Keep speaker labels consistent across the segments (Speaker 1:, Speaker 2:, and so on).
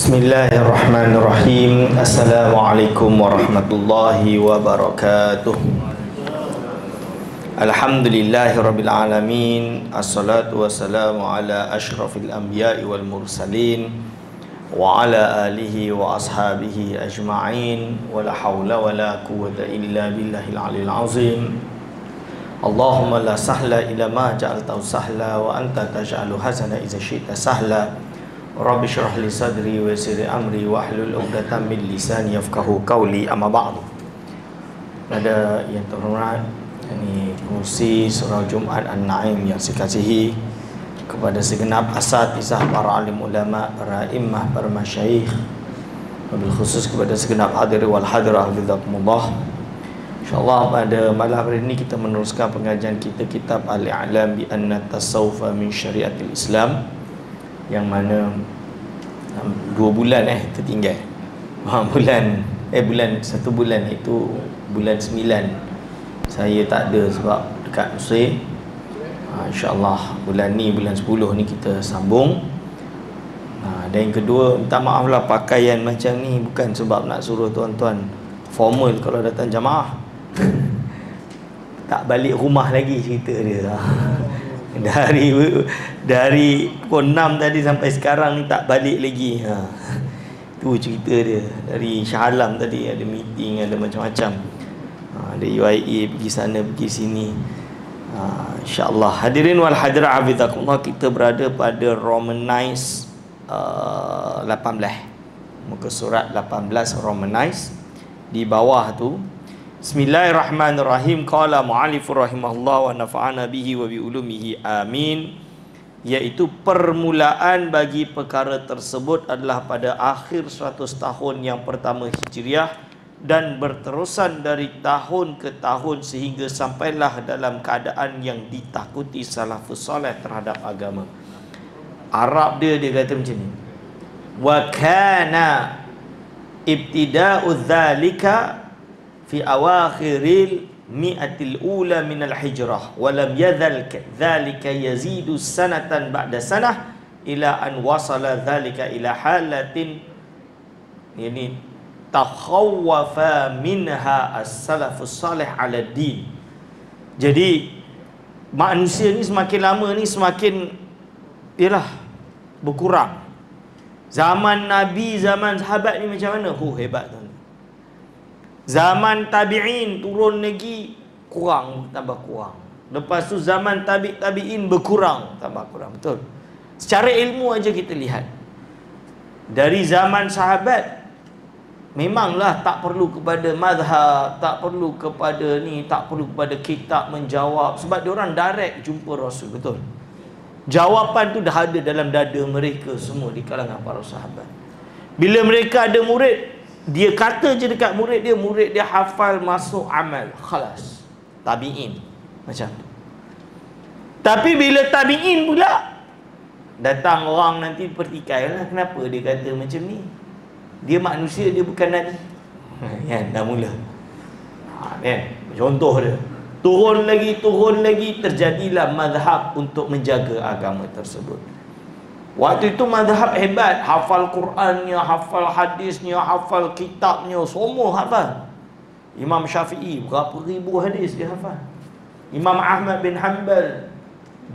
Speaker 1: Bismillahirrahmanirrahim. Assalamualaikum warahmatullahi wabarakatuh. Alhamdulillahirabbil alamin. Assalatu wassalamu ala asyrafil anbiya'i wal mursalin wa ala alihi wa ashabihi ajma'in. Wala haula wala quwwata illa billahil aliyil azim. Allahumma la sahla illa ma ja'altahu sahla wa anta taj'alu hazana idza syi'ta sahla. Rabbi syrah li sadri wa yassir amri wa hlul 'uqdatam min lisani yafqahu qawli, amma ba'du. Pada yang terhormat, ini pengurusi surau Jumaat An-Naim yang saya kasihi, kepada segenap asatizah, para alim ulama, para immah, para masyayikh, wabil khusus kepada segenap hadir wal hadirah bidakumullah. InsyaAllah pada malam hari ini kita meneruskan pengajian kita kitab Al-I'lam bi anna tasawufa min syariatil Islam, yang mana 2 bulan tertinggal. Bulan 1 bulan, itu bulan 9 saya tak ada sebab dekat Mesir. InsyaAllah bulan ni, bulan 10 ni kita sambung. Dan yang kedua, minta maaf lah, pakaian macam ni bukan sebab nak suruh tuan-tuan formal kalau datang jamaah. Tak balik rumah lagi cerita dia. Dari pukul 6 tadi sampai sekarang ni tak balik lagi. Tu cerita dia. Dari Shah Alam tadi ada meeting, ada macam-macam. Ada UIA, pergi sana pergi sini. InsyaAllah. Hadirin wal hadirat hafizakumullah, kita berada pada Romanize 18, muka surat 18 Romanize. Di bawah tu, Bismillahirrahmanirrahim. Qala mu'alifur rahimahullah wa nafa'ana bihi wa bi ulumihi amin. Iaitu permulaan bagi perkara tersebut adalah pada akhir 100 tahun yang pertama Hijriah, dan berterusan dari tahun ke tahun sehingga sampailah dalam keadaan yang ditakuti salafus soleh terhadap agama. Arab dia kata macam ni, wa kana ibtida'u dzalika fi awakhiril mi'atil ula minal hijrah wa lam yadhal dhalika yazidu sanatan ba'da sanah ila an wasala dhalika ila halatin yani takhawwafa minha as-salafus salih ala din. Jadi manusia ni semakin lama ni semakin berkurang. Zaman Nabi, zaman sahabat ni macam mana? Hebat tu. Zaman tabi'in turun lagi, kurang, tambah kurang. Lepas tu zaman tabi'in berkurang, tambah kurang. Betul. Secara ilmu aja kita lihat. Dari zaman sahabat, memanglah tak perlu kepada mazhab, tak perlu kepada ni, tak perlu kepada kitab menjawab. Sebab diorang direct jumpa Rasul. Betul. Jawapan tu dah ada dalam dada mereka semua di kalangan para sahabat. Bila mereka ada murid, dia kata je dekat murid dia hafal, masuk amal, khalas. Tabi'in macam tu. Tapi bila tabi'in pula datang orang nanti pertikaian lah, kenapa dia kata macam ni? Dia manusia, dia bukan Nabi. Dah mula. Contoh dia. Turun lagi, terjadilah mazhab untuk menjaga agama tersebut. Waktu itu mazhab hebat, hafal Qurannya, hafal hadisnya, hafal kitabnya, semua hafal. Imam Syafi'i berapa ribu hadis dia hafal. Imam Ahmad bin Hanbal,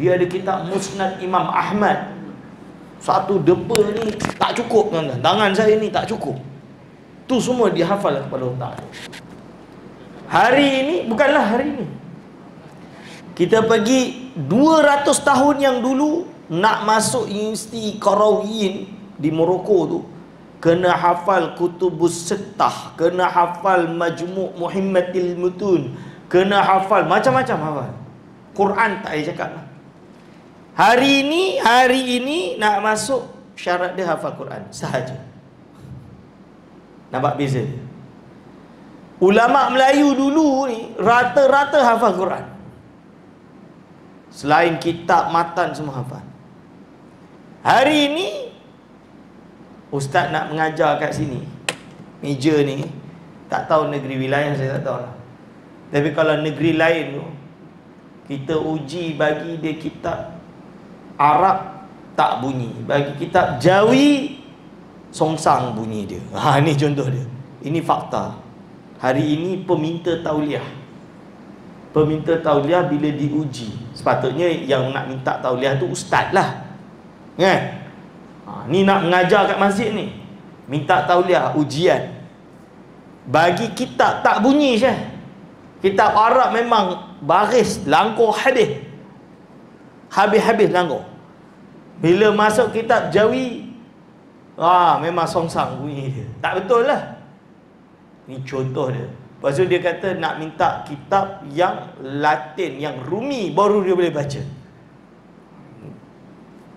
Speaker 1: dia ada kitab Musnad Imam Ahmad. Satu depa ni tak cukup tuan-tuan. Tangan saya ni tak cukup. Tu semua dia hafal kepala otak. Hari ini, bukanlah hari ini, kita pergi 200 tahun yang dulu, nak masuk Universiti Qarawiyyin di Morocco tu, kena hafal Kutubus Sittah, kena hafal Majmu' Muhimmatil Mutun, kena hafal macam-macam hafal. Quran tak payah cakap lah. Hari ini nak masuk, syarat dia hafal Quran sahaja. Nampak beza? Ulama Melayu dulu ni rata-rata hafal Quran. Selain kitab matan semua hafal. Hari ini ustaz nak mengajar kat sini, meja ni, tak tahu negeri wilayah saya tak tahu lah. Tapi kalau negeri lain tu, kita uji bagi dia kitab Arab tak bunyi, bagi kitab Jawi songsang bunyi dia. Ini contoh dia. Ini fakta. Hari ini peminta tauliah bila diuji, sepatutnya yang nak minta tauliah tu ustaz lah, kan? Ni nak mengajar kat masjid ni, minta tauliah, ujian. Bagi kitab tak bunyi Syekh. Kitab Arab memang baris, langkau habis langkau. Bila masuk kitab Jawi, memang songsang bunyi dia. Tak betul lah. Ni contoh dia. Lepas tu dia kata nak minta kitab yang Latin, yang Rumi, baru dia boleh baca.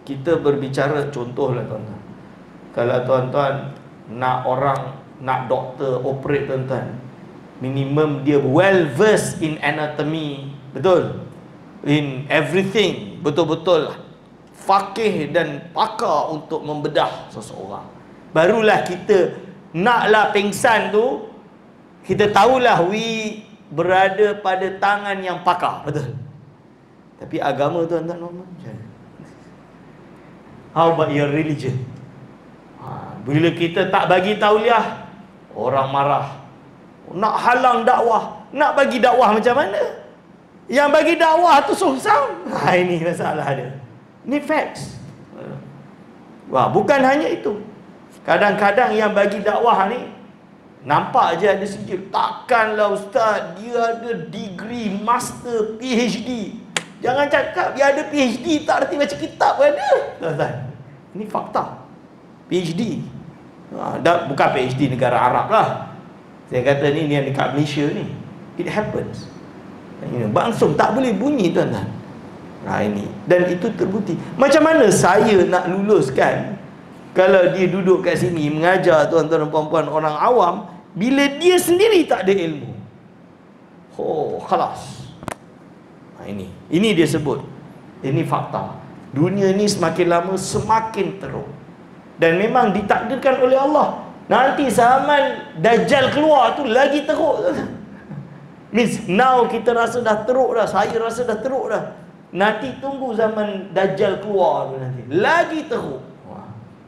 Speaker 1: Kita berbicara contoh lah tuan-tuan. Kalau tuan-tuan nak doktor operate tuan-tuan, minimum dia well versed in anatomy, betul, in everything, betul-betul faqih dan pakar untuk membedah seseorang. Barulah kita naklah pengsan tu, kita tahulah berada pada tangan yang pakar, betul. Tapi agama tuan-tuan normal. How about your religion? Bila kita tak bagi tauliah, orang marah. Nak halang dakwah, nak bagi dakwah macam mana? Yang bagi dakwah tu songsang. Ini masalah dia. Ni facts. Bukan hanya itu. Kadang-kadang yang bagi dakwah ni nampak je ada sijil. Takkanlah ustaz, dia ada degree, master, PhD. Jangan cakap dia ada PhD tak erti baca kitab pun ada. Tuan-tuan, ini fakta. PhD. Bukan PhD negara Arab lah. Saya kata ni yang dekat Malaysia ni. It happens. Bangsung tak boleh bunyi tuan-tuan. Ini. Dan itu terbukti. Macam mana saya nak luluskan kalau dia duduk kat sini mengajar tuan-tuan dan puan-puan orang awam, bila dia sendiri tak ada ilmu? Khalas. Ini dia sebut. Ini fakta. Dunia ni semakin lama semakin teruk. Dan memang ditakdirkan oleh Allah. Nanti zaman Dajjal keluar tu lagi teruk. Means now kita rasa dah teruk dah. Saya rasa dah teruk dah. Nanti tunggu zaman Dajjal keluar tu nanti lagi teruk.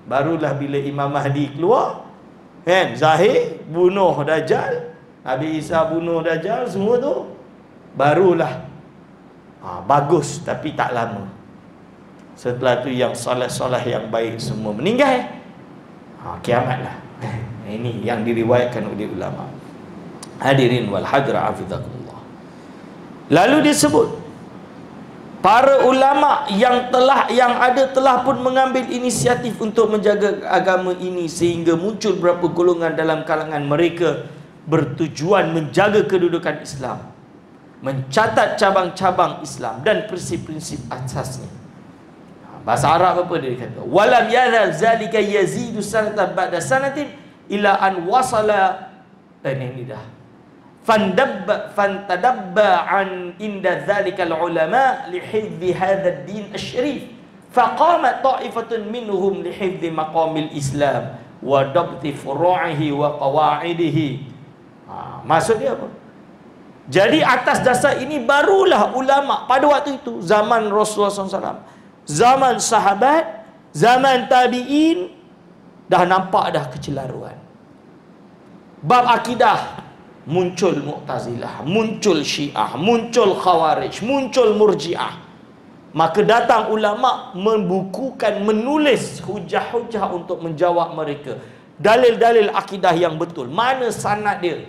Speaker 1: Barulah bila Imam Mahdi keluar, kan, Zahir bunuh Dajjal, Nabi Isa bunuh Dajjal, semua tu barulah bagus. Tapi tak lama. Setelah tu yang soleh-soleh yang baik semua meninggal. Kiamatlah. Ini yang diriwayatkan oleh ulama. Hadirin wal hadra hafizakumullah. Lalu disebut para ulama yang telah pun mengambil inisiatif untuk menjaga agama ini, sehingga muncul beberapa golongan dalam kalangan mereka bertujuan menjaga kedudukan Islam, mencatat cabang-cabang Islam dan prinsip-prinsip asasnya. Bahasa Arab apa dia kata? Walam yazal zalika yazidu sanatan ba'da sanatin ila an wasala. Ini dah. Fantadabba an inda zalika ulama li hifdhi hadha ad-din asy-syarif. Faqamat ta'ifatun minhum li hifdhi maqamil Islam wa dabti furu'ihi wa qawaidihi. Maksud dia apa? Jadi atas dasar ini barulah ulama pada waktu itu, zaman Rasulullah SAW, zaman sahabat, zaman tabi'in, dah nampak dah kecelaruan. Bab akidah, muncul Mu'tazilah, muncul Syiah, muncul Khawarij, muncul Murji'ah. Maka datang ulama membukukan, menulis hujah-hujah untuk menjawab mereka. Dalil-dalil akidah yang betul. Mana sanad dia?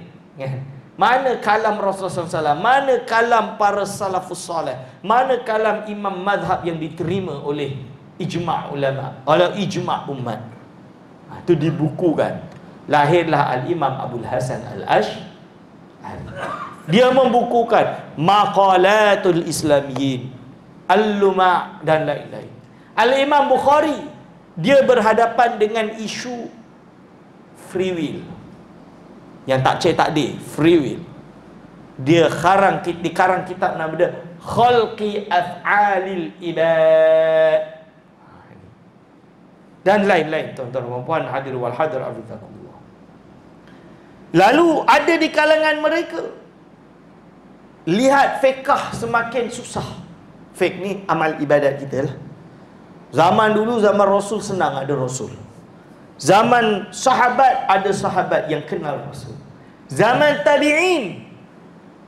Speaker 1: Mana kalam Rasulullah SAW? Mana kalam para salafus salih? Mana kalam imam madhab yang diterima oleh ijma' ulama, oleh ijma' umat? Itu dibukukan. Lahirlah Al-Imam Abul Hasan Al-Ash'ari. Dia membukukan Maqalatul Islamiyyin, Al-Luma' dan lain-lain. Al-Imam Bukhari, dia berhadapan dengan isu free will, yang tak cek takdir, free will. Dia dikarang kitab nama dia Khalqi Af'alil Ibad dan lain-lain. Tuan-tuan dan puan hadir wal hadir afizakumullah. Lalu ada di kalangan mereka, lihat fiqh semakin susah. Fiqh ni amal ibadat kita lah. Zaman dulu, zaman Rasul senang ada Rasul. Zaman sahabat, ada sahabat yang kenal Rasul. Zaman tabi'in,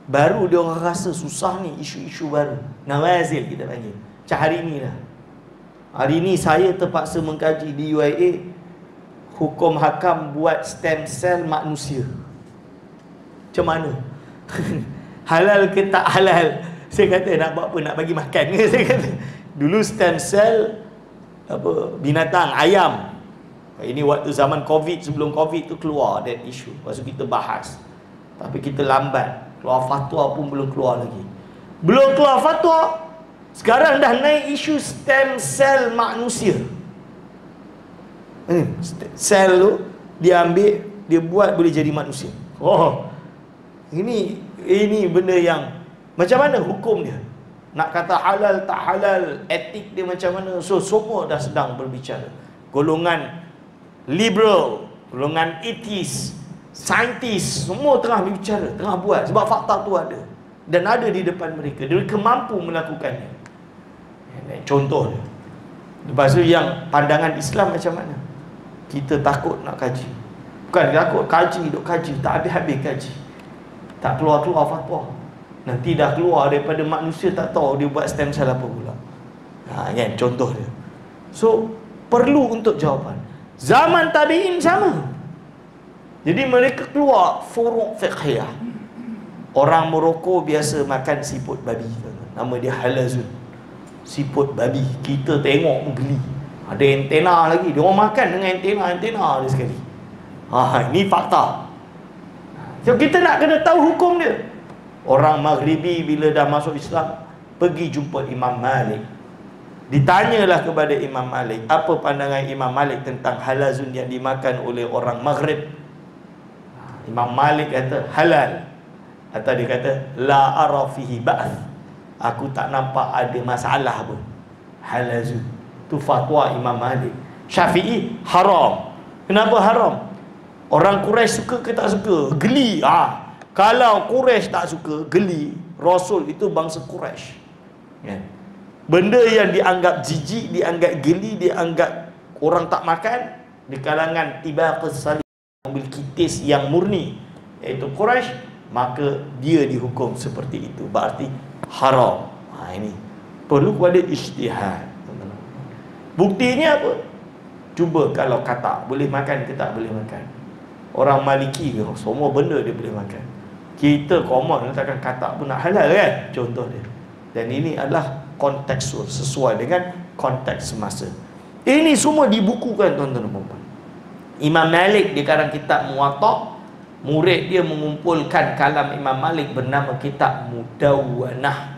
Speaker 1: baru dia orang rasa susah ni, isu-isu baru. Nawazil kita panggil. Macam hari ni lah. Hari ni saya terpaksa mengkaji di UIA, hukum hakam buat stem cell manusia. Macam mana? Halal ke tak halal? Saya kata nak buat apa? Nak bagi makan ke? Saya kata dulu stem cell apa, binatang, ayam. Ini waktu zaman Covid, sebelum Covid tu keluar that issue. Lepas tu kita bahas. Tapi kita lambat. Keluar fatwa pun belum keluar lagi. Belum keluar fatwa, sekarang dah naik isu stem cell manusia. Sel tu dia ambil, dia buat boleh jadi manusia. Oh, ini benda yang macam mana hukum dia? Nak kata halal tak halal, etik dia macam mana? So semua dah sedang berbicara. Golongan liberal, golongan etis, saintis, semua tengah berbicara, tengah buat. Sebab fakta tu ada dan ada di depan mereka. Mereka mampu melakukannya. Contoh dia. Lepas tu yang pandangan Islam macam mana? Kita takut nak kaji. Bukan takut kaji, duk kaji, tak habis-habis kaji. Tak keluar-keluar fatwa. Nanti dah keluar daripada manusia, tak tahu dia buat stem cell apa pula. Kan contoh dia. So perlu untuk jawapan. Zaman tabi'in sama. Jadi mereka keluar furu' fiqhiyah. Orang Morocco biasa makan siput babi. Nama dia halazun. Siput babi. Kita tengok menggeli. Ada antena lagi. Dia orang makan dengan antena dia sekali. Ini fakta. So kita nak kena tahu hukum dia. Orang Maghribi bila dah masuk Islam, pergi jumpa Imam Malik. Ditanyalah kepada Imam Malik, apa pandangan Imam Malik tentang halazun yang dimakan oleh orang Maghrib? Imam Malik kata halal. Atau dia kata la ara fihi ba'th. Aku tak nampak ada masalah pun. Halazun. Tu fatwa Imam Malik. Syafi'i haram. Kenapa haram? Orang Quraisy suka ke tak suka? Geli. Kalau Quraisy tak suka, geli. Rasul itu bangsa Quraisy. Benda yang dianggap jijik, dianggap geli, dianggap orang tak makan, di kalangan tibaqus salih, ambil kitis yang murni, iaitu Quraisy, maka dia dihukum seperti itu. Berarti haram. Ini perlu kepada ijtihad. Buktinya apa? Cuba kalau kata boleh makan ke tak boleh makan. Orang Maliki semua benda dia boleh makan. Kita common letakkan kata pun nak halal kan? Contoh dia. Dan ini adalah kontekstual, sesuai dengan konteks semasa. Ini semua dibukukan tuan-tuan dan puan-puan. Imam Malik di karang kitab Muwatta, murid dia mengumpulkan kalam Imam Malik bernama kitab Mudawwanah.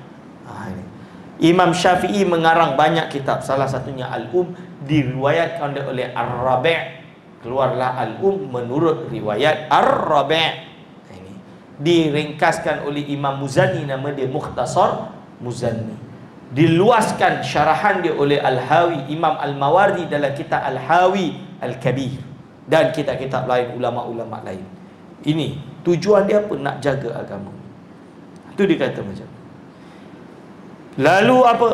Speaker 1: Imam Syafi'i mengarang banyak kitab, salah satunya Al-Um, diriwayatkan oleh Ar-Rabi'. Keluarlah Al-Um menurut riwayat Ar-Rabi'. Diringkaskan oleh Imam Muzani, nama dia Mukhtasar Muzani. Diluaskan syarahan dia oleh Al-Hawi, Imam Al-Mawardi dalam kitab Al-Hawi Al-Kabir, dan kitab-kitab lain, ulama-ulama lain. Ini tujuan dia apa? Nak jaga agama. Itu dia kata macam. Lalu apa?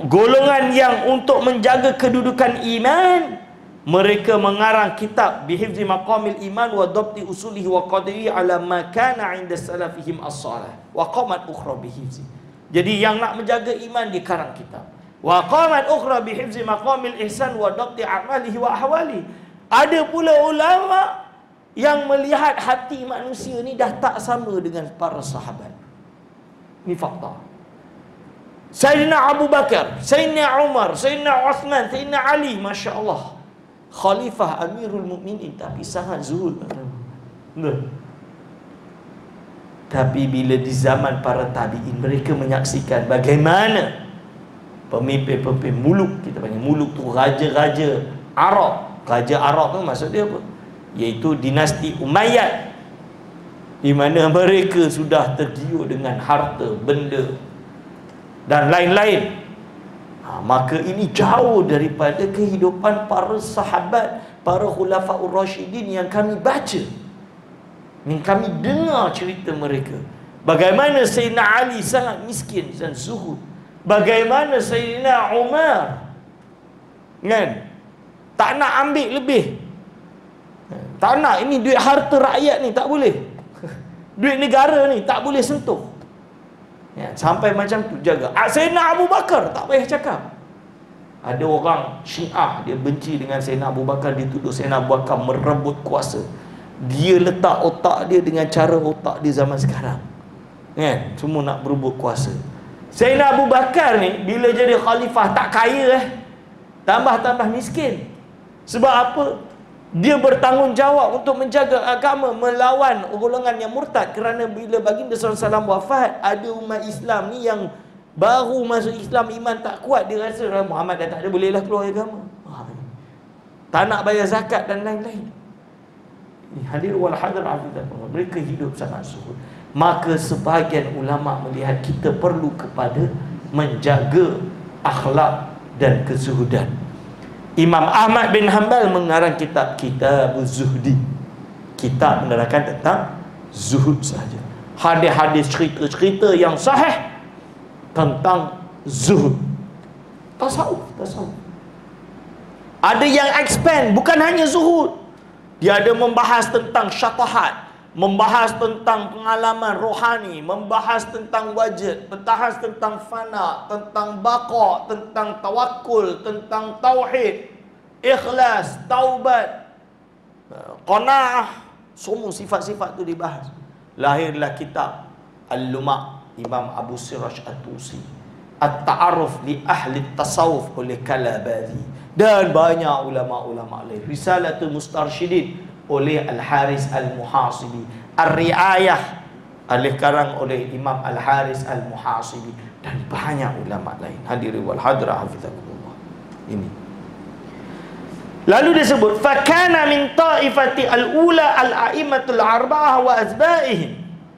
Speaker 1: Golongan yang untuk menjaga kedudukan iman, mereka mengarang kitab bihifzi maqamil iman wa dhabti usulihi wa qadrihi ala ma kana 'inda salafihim as-salih wa qamat ukhra bihifzi. Jadi yang nak menjaga iman dikarang kitab. Wa qamat ukhra bihifzi maqamil ihsan wa dhabti a'malihi wa ahwali. Ada pula ulama yang melihat hati manusia ni dah tak sama dengan para sahabat. Ini fakta. Sayyidina Abu Bakar, Sayyidina Umar, Sayyidina Uthman, Sayyidina Ali, Masya Allah, Khalifah Amirul Mukminin, tapi sangat zuhud. Tapi bila di zaman para tabi'in, mereka menyaksikan bagaimana pemimpin-pemimpin muluk, kita panggil muluk tu raja-raja Arab. Raja Arab tu maksud dia apa? Iaitu dinasti Umayyad, di mana mereka sudah tergiur dengan harta, benda dan lain-lain. Maka ini jauh daripada kehidupan para sahabat, para khulafaur rasyidin yang kami baca, yang kami dengar cerita mereka. Bagaimana Sayyidina Ali sangat miskin dan zuhud, bagaimana Sayyidina Umar, kan, Tak nak ambil lebih. Tak nak, ini duit harta rakyat ni, tak boleh. Duit negara ni, tak boleh sentuh. Sampai macam tu, jaga. Sayyidina Abu Bakar, tak payah cakap. Ada orang Syiah, dia benci dengan Sayyidina Abu Bakar, dia tuduh Sayyidina Abu Bakar merebut kuasa. Dia letak otak dia dengan cara otak dia zaman sekarang. Semua nak berebut kuasa. Sayyidina Abu Bakar ni, bila jadi khalifah, tak kaya tambah-tambah miskin. Sebab apa? Dia bertanggungjawab untuk menjaga agama, melawan golongan yang murtad. Kerana bila baginda SAW wafat, ada umat Islam ni yang baru masuk Islam, iman tak kuat, dia rasa Muhammad dah tak ada, bolehlah keluar agama. Tak nak bayar zakat dan lain-lain. Hadir wal hadir, mereka hidup sangat zuhud. Maka sebahagian ulama melihat kita perlu kepada menjaga akhlak dan kezuhudan. Imam Ahmad bin Hanbal mengarang kitab Kitabuz Zuhdi. Kitab menerangkan tentang zuhud saja. Hadis-hadis, cerita-cerita yang sahih tentang zuhud. Tasawuf. Ada yang expand, bukan hanya zuhud. Dia ada membahas tentang syatahat, membahas tentang pengalaman rohani, membahas tentang wajud, membahas tentang fana, tentang baqa, tentang tawakul, tentang tauhid, ikhlas, taubat, qanaah. Semua sifat-sifat itu dibahas. Lahirlah kitab Al-Luma' Imam Abu Siraj At-Tusi, At-Ta'aruf li Ahli Tasawuf oleh Kalabadi, dan banyak ulama-ulama lain. Risalatul Mustarsyidin oleh Al-Haris Al-Muhasibi, Ar-Riayah karang oleh Imam Al-Haris Al-Muhasibi, dan banyak ulama lain. Hadiri wal hadrah hafizakumullah. Ini. Lalu disebut fakana min taifati al-ula al-a'immatul arba'ah wa azba'ihim.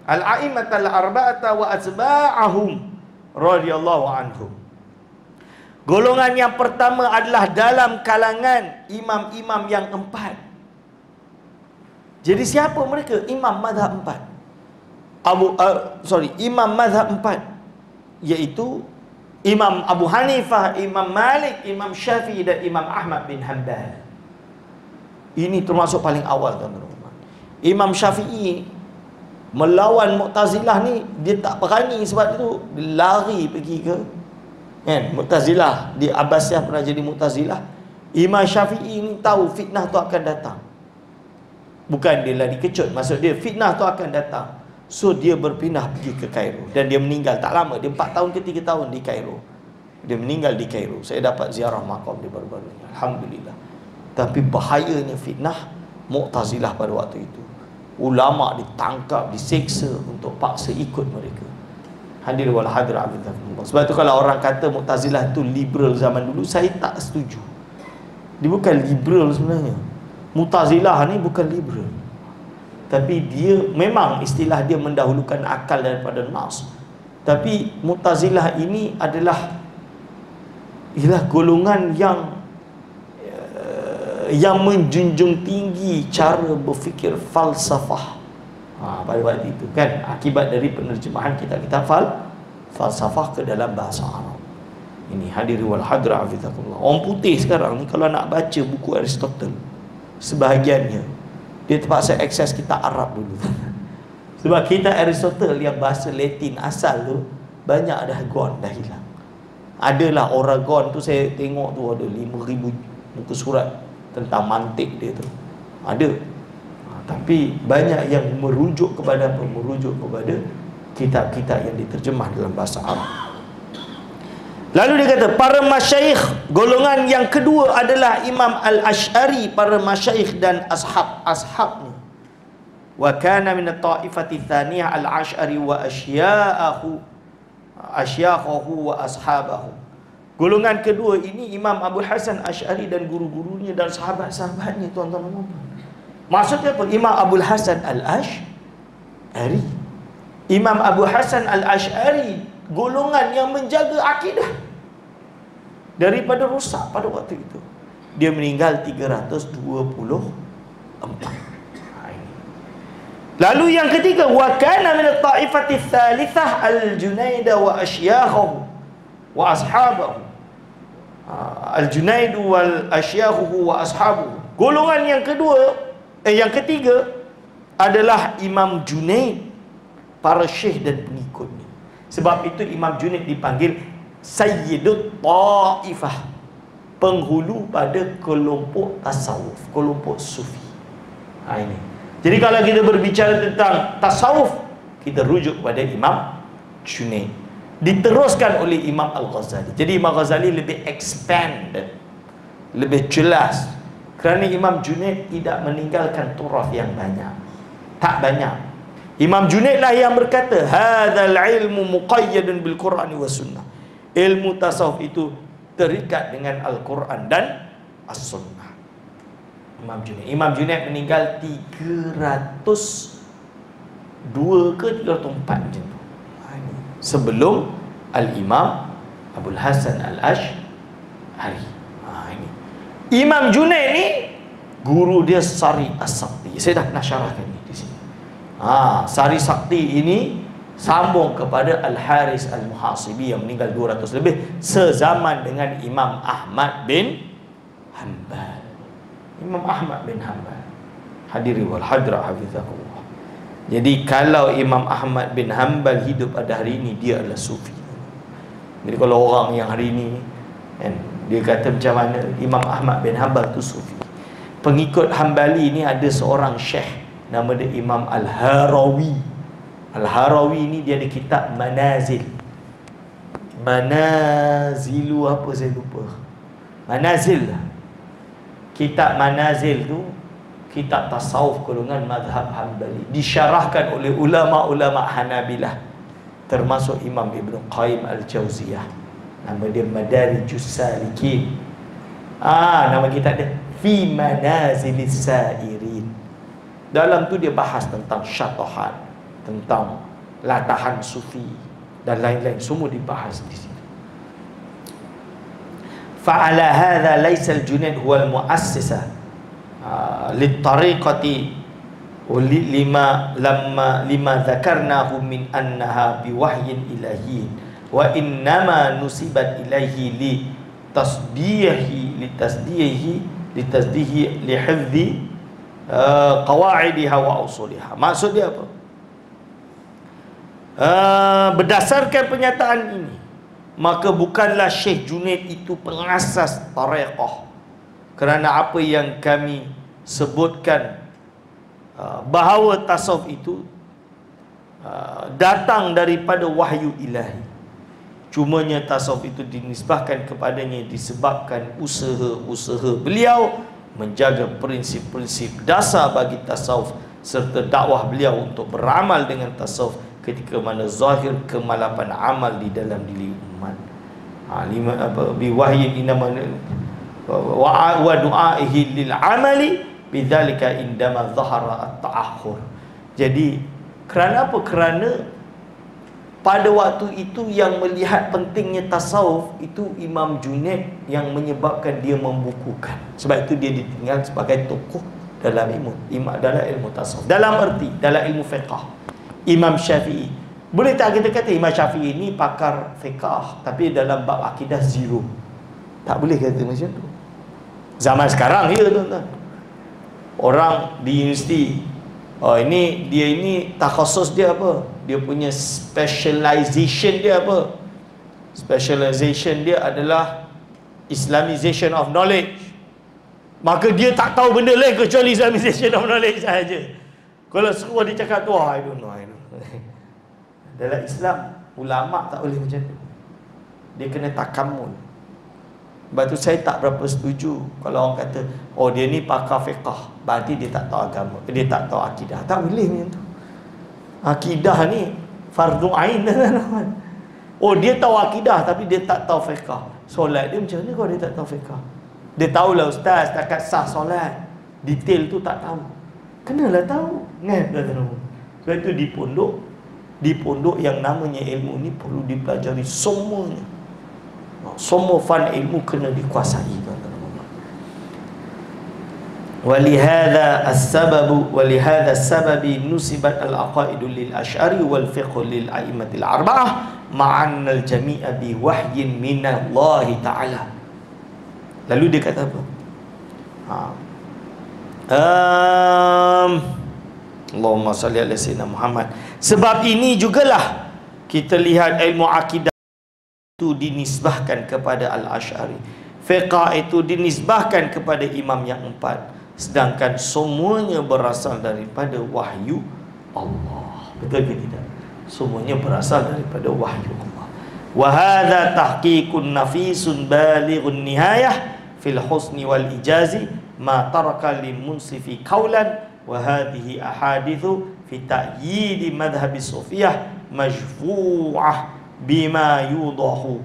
Speaker 1: Al-a'immatul arba'ata wa azba'ahum radhiyallahu anhum. Golongan yang pertama adalah dalam kalangan imam-imam yang empat. Jadi siapa mereka? Imam mazhab empat. Imam mazhab empat, iaitu Imam Abu Hanifah, Imam Malik, Imam Syafi'i dan Imam Ahmad bin Hanbal. Ini termasuk paling awal, tuan-tuan. Imam Syafi'i melawan Mu'tazilah ni, dia tak berani, sebab itu lari pergi ke Mu'tazilah. Di Abbasiyah pernah jadi Mu'tazilah. Imam Syafi'i ni tahu fitnah tu akan datang. Bukan dia lari kecut, maksud dia fitnah tu akan datang. So dia berpindah pergi ke Kairo, dan dia meninggal tak lama, dia 4 tahun ke 3 tahun di Kairo. Dia meninggal di Kairo. Saya dapat ziarah makam dia baru-baru ini, alhamdulillah. Tapi bahayanya fitnah Mu'tazilah pada waktu itu. Ulama ditangkap, diseksa untuk paksa ikut mereka. Hadir wal hadir abidullah. Sebab itu kalau orang kata Mu'tazilah itu liberal zaman dulu, saya tak setuju. Dia bukan liberal sebenarnya. Mu'tazilah ni bukan liberal, tapi dia memang istilah dia mendahulukan akal daripada nas. Tapi Mu'tazilah ini adalah golongan yang menjunjung tinggi cara berfikir falsafah. Pada waktu itu kan, akibat dari penerjemahan kitab-kitab falsafah ke dalam bahasa Arab. Ini hadir wal hadra hafizakumullah. Orang putih sekarang ni kalau nak baca buku Aristotle, sebahagiannya dia terpaksa akses kitab Arab dulu. Sebab kitab Aristotle yang bahasa Latin asal tu banyak dah gone, dah hilang. Adalah Oragon tu, saya tengok tu ada 5,000 muka surat tentang mantik dia tu. Ada. Tapi banyak yang merujuk kepada apa? Merujuk kepada kitab-kitab yang diterjemah dalam bahasa Arab. Lalu dia kata para masyayikh, golongan yang kedua adalah Imam Al-Asy'ari, para masyayikh dan ashab-ashab ni. Wa kana min at-ta'ifati tsaniyah Al-Asy'ari wa asyakhahu wa ashabahu. Golongan kedua ini Imam Abu Hasan Asy'ari dan guru-gurunya dan sahabat-sahabatnya, tuan-tuan. Maksudnya apa? Imam Abu Hasan Al-Asy'ari. Imam Abu Hasan Al-Asy'ari golongan yang menjaga akidah daripada rosak pada waktu itu. Dia meninggal 324. Lalu yang ketiga, wa kana min at-ta'ifati ats-tsalitsah al-Junaidah wa asyakhahu wa ashabahu. Al-Junaid wal asyyahu wa ashabu. Golongan yang kedua, yang ketiga adalah Imam Junaid, para syekh dan pengikutnya. Sebab itu Imam Junaid dipanggil Sayyidut Ta'ifah, penghulu pada kelompok tasawuf, kelompok sufi. Ini. Jadi kalau kita berbicara tentang tasawuf, kita rujuk kepada Imam Junaid. Diteruskan oleh Imam Al-Ghazali. Jadi Imam Ghazali lebih expanded, lebih jelas, kerana Imam Junaid tidak meninggalkan turaf yang banyak. Tak banyak. Imam Junaid lah yang berkata, hadzal ilmu muqayyadun bil Qur'ani was sunnah. Ilmu tasawuf itu terikat dengan Al-Quran dan As-Sunnah. Imam Junaid meninggal 302 ke 304 macam tu, sebelum Al-Imam Abul Hasan Al-Ash'ari. Imam Junaid ni guru dia Sari As-Sakti. Saya dah pernah syarahkan ni di sini. Sari Sakti ini sambung kepada Al-Haris Al-Muhasibi yang meninggal 200 lebih, sezaman dengan Imam Ahmad bin Hanbal. Imam Ahmad bin Hanbal, hadiri wal hadra hafizahullah. Jadi kalau Imam Ahmad bin Hanbal hidup pada hari ini, dia adalah sufi. Jadi kalau orang yang hari ini kan, dia kata macam mana Imam Ahmad bin Hanbal tu sufi. Pengikut Hanbali ni ada seorang syekh, nama dia Imam Al-Harawi. Al-Harawi ni dia ada kitab Manazil. Manazilu apa saya lupa. Manazil lah. Kitab Manazil tu kitab tasawuf golongan mazhab Hanbali, disyarahkan oleh ulama-ulama Hanabilah, termasuk Imam Ibn Qayyim Al-Jauziyah. Nama dia Madarijus Salikin. Nama kitab dia Fi Manazilis Sairin. Dalam tu dia bahas tentang syatahat, tentang latahan sufi dan lain-lain, semua dibahas di sini. Fa'ala hadha laysa al-Junaid huwa al-mu'assisa litariqati lima dzakarnahu min annaha biwahyin ilahiyyin wa innama nusibat ilaihi li tasdihi li hifdhi qawaidiha wa usuliha. Maksud dia apa? Berdasarkan pernyataan ini, maka bukanlah Syekh Junaid itu pengasas tariqah, kerana apa yang kami sebutkan bahawa tasawuf itu datang daripada wahyu ilahi. Cumanya tasawuf itu dinisbahkan kepadanya disebabkan usaha-usaha beliau menjaga prinsip-prinsip dasar bagi tasawuf serta dakwah beliau untuk beramal dengan tasawuf ketika mana zahir kemalapan amal di dalam diri umat. Biwahyin inama wa du'aihi lil amali bidzalika indama zahara at-ta'akhur. Jadi kerana apa? Kerana pada waktu itu yang melihat pentingnya tasawuf itu Imam Junaid, yang menyebabkan dia membukukan. Sebab itu dia ditinggal sebagai tokoh dalam ilmu tasawuf. Dalam erti, dalam ilmu fiqh. Imam Syafi'i, boleh tak kita kata Imam Syafi'i ini pakar fiqh, tapi dalam bab akidah zero? Tak boleh kata macam tu. Zaman sekarang ya tuan-tuan, orang di universiti, dia ini takhasus dia apa? Dia punya specialization dia apa? Specialization dia adalah Islamization of knowledge. Maka dia tak tahu benda lain kecuali Islamization of knowledge sahaja. Kalau semua dia cakap tu, I don't know. Dalam Islam, ulama tak boleh macam tu. Dia kena takamul. Sebab tu saya tak berapa setuju kalau orang kata, dia ni pakar fiqh, berarti dia tak tahu agama, dia tak tahu akidah. Tak boleh macam tu. Akidah ni fardu ain tuan-tuan. Dia tahu akidah tapi dia tak tahu fiqh. Solat dia macam mana kalau dia tak tahu fiqh? Dia tahulah ustaz, takat sah solat, detail tu tak tahu. Kenalah tahu. Sebab itu di pondok yang namanya ilmu ni perlu dipelajari semuanya. Semua fan ilmu kena dikuasai, tuan-tuan. Walihada as-sababi nusibat al-aqaidu lil Asy'ari wal fiqh lil a'immatil arba'ah ma'an al-jami'a bi wahyin minallahi ta'ala. Lalu dia kata apa? Allahumma salli ala sayyidina Muhammad. Sebab ini jugalah kita lihat ilmu akidah itu dinisbahkan kepada Al-Asy'ari, fiqh itu dinisbahkan kepada imam yang empat, sedangkan semuanya berasal daripada wahyu Allah. Betul ke tidak? Semuanya berasal daripada wahyu Allah. Wa hadza tahqiqun nafisun balighun nihayah fil husni wal ijazi ma taraka lil munsifi qawlan wa hadhihi ahadithu fi ta'yid madhhab sufiyah majfu'ah bima yudahu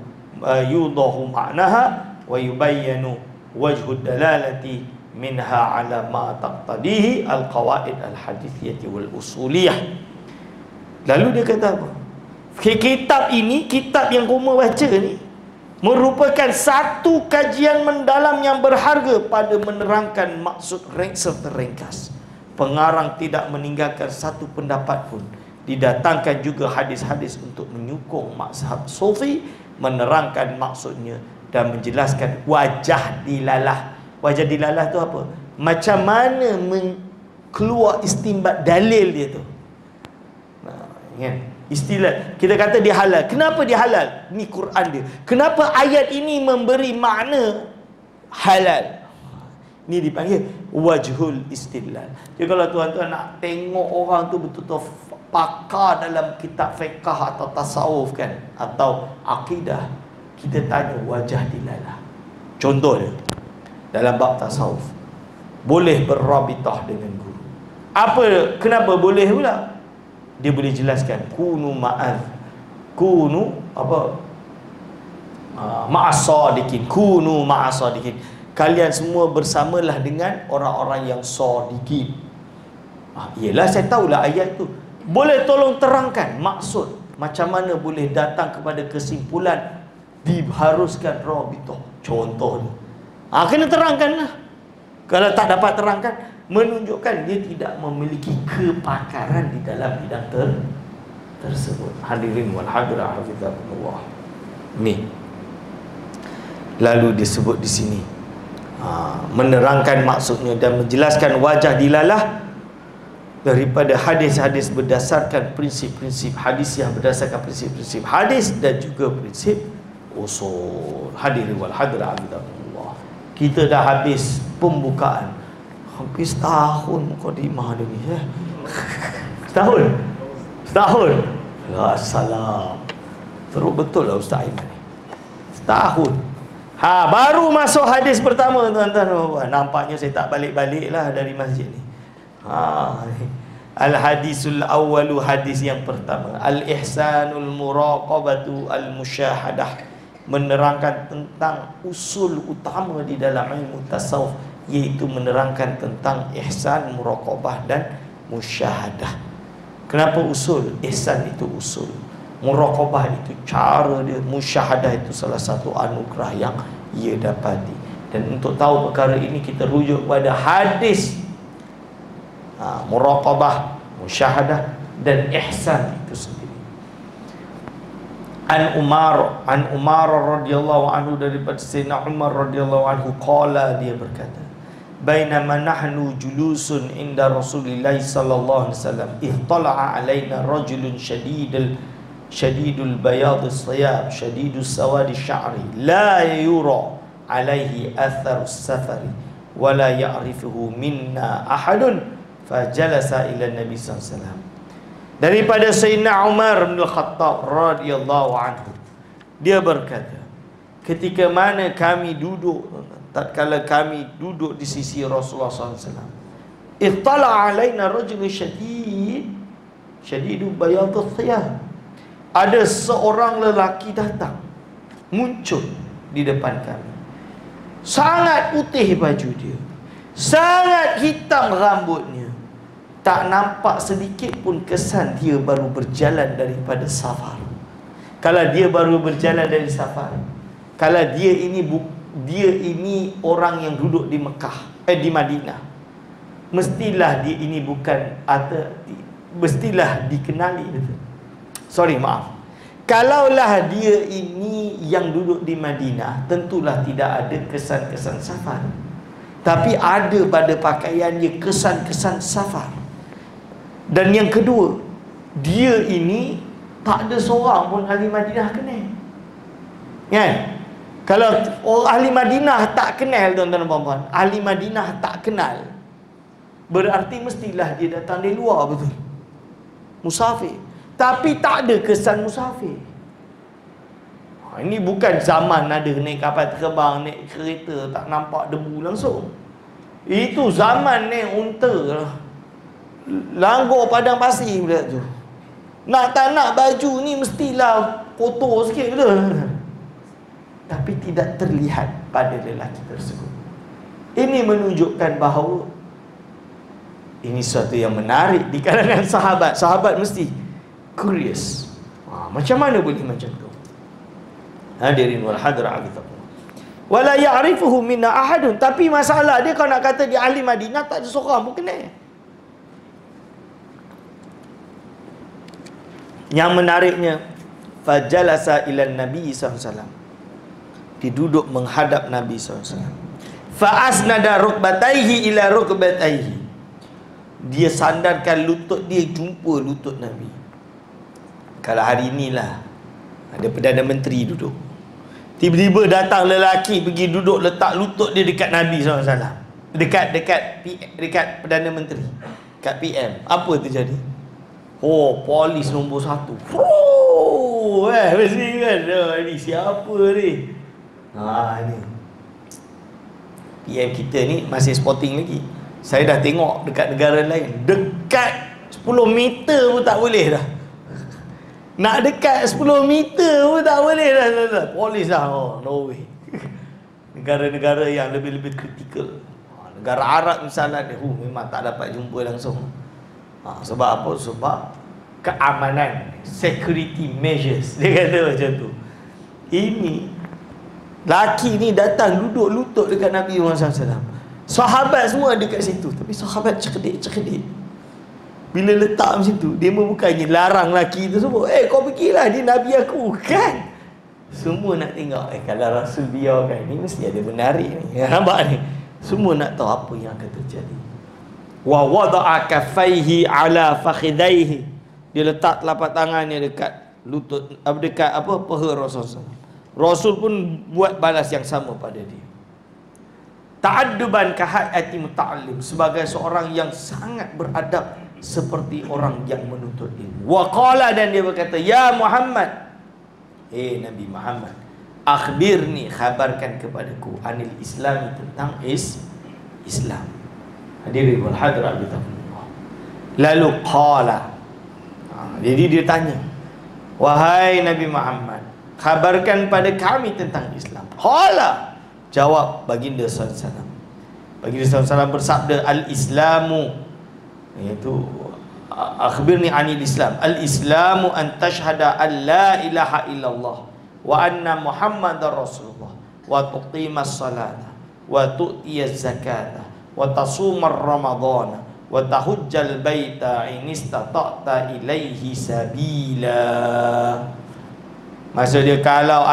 Speaker 1: ma'naha wa yubayyanu wajhu dalalati minha ala ma taqtadihi al-qawaid al-hadithiyah wal usuliyah. Lalu dia kata apa? Kitab ini, kitab yang kamu baca ni, merupakan satu kajian mendalam yang berharga pada menerangkan maksud serta ringkas. Pengarang tidak meninggalkan satu pendapat pun. Didatangkan juga hadis-hadis untuk menyokong mazhab Sufi, menerangkan maksudnya dan menjelaskan wajah dilalah. Wajah dilalah tu apa? Macam mana keluar istinbat dalil dia tu. Kan? Istilah kita kata dia halal. Kenapa dia halal? Ni Quran dia. Kenapa ayat ini memberi makna halal? Ni dipanggil wajhul istidlal. Jadi kalau tuan-tuan nak tengok orang tu betul-betul pakar dalam kitab fiqh atau tasawuf kan, atau akidah, kita tanya wajah dilalah. Contoh dia dalam bab tasawuf, boleh berrabitah dengan guru. Apa, kenapa boleh pula? Dia boleh jelaskan kunu ma'az, kunu apa, ma'asadikin, kunu ma'asadikin, kalian semua bersamalah dengan orang-orang yang sadiqin. Yelah, saya tahulah ayat tu. Boleh tolong terangkan maksud, macam mana boleh datang kepada kesimpulan diharuskan rabitah. Contoh ni, kena terangkanlah. Kalau tak dapat terangkan, menunjukkan dia tidak memiliki kepakaran di dalam bidang tersebut. Hadirin wal hadirat hafizakumullah. Ni lalu disebut di sini, menerangkan maksudnya dan menjelaskan wajah dilalah daripada hadis-hadis berdasarkan prinsip-prinsip hadis yang berdasarkan prinsip-prinsip hadis dan juga prinsip usul. Hadirin wal hadirat hafizakumullah. Kita dah habis pembukaan, hampir setahun mukadimah dia ni, setahun ya salam, teruk betul lah Ustaz Aiman ni, setahun. Baru masuk hadis pertama tuan-tuan. Nampaknya saya tak balik-balik lah dari masjid ni. Al-hadisul awwalu, hadis yang pertama, al-ihsanul muraqabatu al-musyahadah, menerangkan tentang usul utama di dalam ilmu tasawuf, yaitu menerangkan tentang ihsan, muraqabah dan musyahadah. Kenapa usul? Ihsan itu usul, muraqabah itu cara dia, musyahadah itu salah satu anugerah yang ia dapati. Dan untuk tahu perkara ini kita rujuk pada hadis muraqabah, musyahadah dan ihsan itu sendiri. An Umar radhiyallahu anhu, daripada Sayyidina Umar radhiyallahu anhu, qala, dia berkata, bainama nahnu julusun inda Rasulillah sallallahu alaihi wasallam ihtala'a alaina rajulun shadidul bayad as-siyab shadidus sawad asy-sya'ri la yura alaihi athar as-safari wa la ya'rifuhu minna ahadun fajalasa ila Nabi sallallahu alaihi wasallam. Daripada Sayyidina Umar bin Khattab radhiyallahu anhu, dia berkata, ketika mana kami duduk, tatkala kami duduk di sisi Rasulullah SAW, ittala alaina rajulun shadidu bayadul thiyab, ada seorang lelaki datang, muncul di depan kami, sangat putih baju dia, sangat hitam rambutnya, tak nampak sedikit pun kesan dia baru berjalan daripada safar. Kalau dia baru berjalan dari safar, kalau dia ini orang yang duduk di Mekah, di Madinah, mestilah dia ini mestilah dikenali. Sorry, maaf. Kalaulah dia ini yang duduk di Madinah, tentulah tidak ada kesan-kesan safar. Tapi ada pada pakaiannya kesan-kesan safar. Dan yang kedua, dia ini tak ada seorang pun ahli Madinah kenal. Kan? Kalau orang ahli Madinah tak kenal, tuan-tuan dan puan-puan, ahli Madinah tak kenal, berarti mestilah dia datang dari luar, betul? Musafir. Tapi tak ada kesan musafir. Ini bukan zaman ada naik kapal terbang, naik kereta, tak nampak debu langsung. Itu zaman naik unta lah, langgar padang pasir pula tu. Nak tak nak baju ni mestilah kotor sikit, betul? Tapi tidak terlihat pada lelaki tersebut. Ini menunjukkan bahawa ini suatu yang menarik di kalangan sahabat. Sahabat mesti curious. Macam mana boleh macam tu? Hadirin wal hadirat, wala ya'rifuhu minna ahadun. Tapi masalah dia, kalau nak kata dia ahli Madinah, tak ada seorang pun kenal. Yang menariknya, fajalasa ila Nabi SAW, dia duduk menghadap Nabi SAW. Fa'asnada rukbataihi ila rukbataihi, dia sandarkan lutut dia jumpa lutut Nabi. Kalau hari inilah ada Perdana Menteri duduk, tiba-tiba datang lelaki pergi duduk letak lutut dia dekat Nabi SAW, dekat Perdana Menteri, dekat PM, apa terjadi? Oh, polis nombor 1. Mesti kan, ni siapa ni? Ni PM kita ni masih sporting lagi. Saya dah tengok dekat negara lain, dekat 10 meter pun tak boleh dah. Nak dekat 10 meter pun tak boleh dah. Polis dah. No way. Negara-negara yang lebih-lebih kritikal, negara Arab misalnya, memang tak dapat jumpa langsung. Sebab apa? Sebab keamanan, security measures. Dia kata macam tu. Ini laki ni datang duduk lutut dekat Nabi SAW. Sahabat semua dekat situ, tapi sahabat cerdik-cerdik. Bila letak macam tu, dia bukannya larang laki tu semua, kau pergilah, dia Nabi aku, kan? Semua nak tengok, kalau Rasul biarkan, ni mesti ada menarik ni. Nampak ni? Semua nak tahu apa yang akan terjadi. Wa wada'a kaffaihi ala fakhidaihi, dia letak telapak tangannya dekat lutut, dekat paha Rasul. Rasul pun buat balas yang sama pada dia. Ta'adduban kahayati muta'allim, sebagai seorang yang sangat beradab seperti orang yang menuntut ilmu. Wa qala, dan dia berkata, ya Muhammad, Nabi Muhammad, akhbirni, khabarkan kepadaku, anil Islam, tentang Islam. Hadirin wal hadirat, lalu qala, jadi dia tanya, wahai Nabi Muhammad, khabarkan pada kami tentang Islam. Qala, jawab baginda SAW. Baginda SAW bersabda, al-Islamu, iaitu akhbirni anil Islam. Al-Islamu an tashhada an la ilaha illallah wa anna Muhammadar Rasulullah wa tuqimas salata wa tu'tiyaz zakata wa tasumar ramadhana wa tahujjal baita in istata'ta ilaihi sabila. Maksud dia, kalau